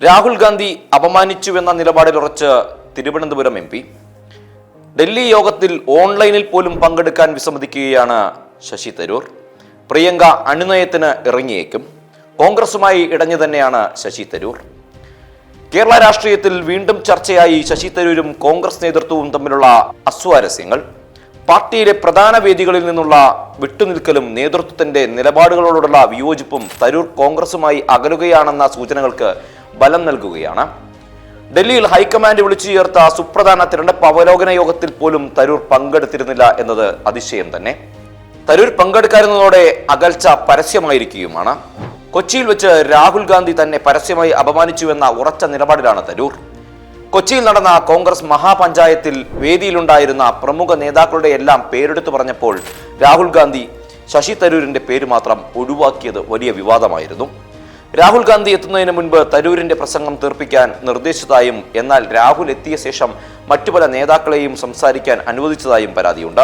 Rahul Gandhi അപമാനിച്ചുവെന്ന നിലപാടിലുറച്ച് Thiruvananthapuram MP. Delhi യോഗത്തിൽ ഓൺലൈനിൽ പോലും പങ്കെടുക്കാൻ വിസമ്മതിക്കുകയാണ് ശശി തരൂർ. പ്രിയങ്ക അനുനയത്തിന് ഇറങ്ങിയേക്കും. കോൺഗ്രസുമായി ഇടഞ്ഞു തന്നെയാണ് ശശി തരൂർ. കേരള രാഷ്ട്രീയത്തിൽ വീണ്ടും ചർച്ചയായി ശശി തരൂരും കോൺഗ്രസ് നേതൃത്വവും തമ്മിലുള്ള അസ്വാരസ്യങ്ങൾ. പാർട്ടിയിലെ പ്രധാന വേദികളിൽ നിന്നുള്ള വിട്ടുനിൽക്കലും നേതൃത്വത്തിന്റെ നിലപാടുകളോടുള്ള വിയോജിപ്പും തരൂർ കോൺഗ്രസുമായി അകലുകയാണെന്ന സൂചനകൾക്ക് ബലം നൽകുകയാണ്. ഡൽഹിയിൽ ഹൈക്കമാൻഡ് വിളിച്ചു ചേർത്ത സുപ്രധാന തിരഞ്ഞെടുപ്പ് അവലോകന യോഗത്തിൽ പോലും തരൂർ പങ്കെടുത്തിരുന്നില്ല എന്നത് അതിശയം തന്നെ. തരൂർ പങ്കെടുക്കാതിരുന്നതോടെ അകൽച്ച പരസ്യമായിരിക്കുകയുമാണ്. കൊച്ചിയിൽ വെച്ച് രാഹുൽ ഗാന്ധി തന്നെ പരസ്യമായി അപമാനിച്ചുവെന്ന ഉറച്ച നിലപാടിലാണ് തരൂർ. കൊച്ചിയിൽ നടന്ന കോൺഗ്രസ് മഹാപഞ്ചായത്തിൽ വേദിയിലുണ്ടായിരുന്ന പ്രമുഖ നേതാക്കളുടെ എല്ലാം പേരെടുത്തു പറഞ്ഞപ്പോൾ രാഹുൽ ഗാന്ധി ശശി തരൂരിന്റെ പേര് മാത്രം ഒഴിവാക്കിയത് വലിയ വിവാദമായിരുന്നു. രാഹുൽ ഗാന്ധി എത്തുന്നതിന് മുൻപ് തരൂരിന്റെ പ്രസംഗം തീർപ്പിക്കാൻ നിർദ്ദേശിച്ചതായും എന്നാൽ രാഹുൽ എത്തിയ ശേഷം മറ്റു പല നേതാക്കളെയും സംസാരിക്കാൻ അനുവദിച്ചതായും പരാതിയുണ്ട്.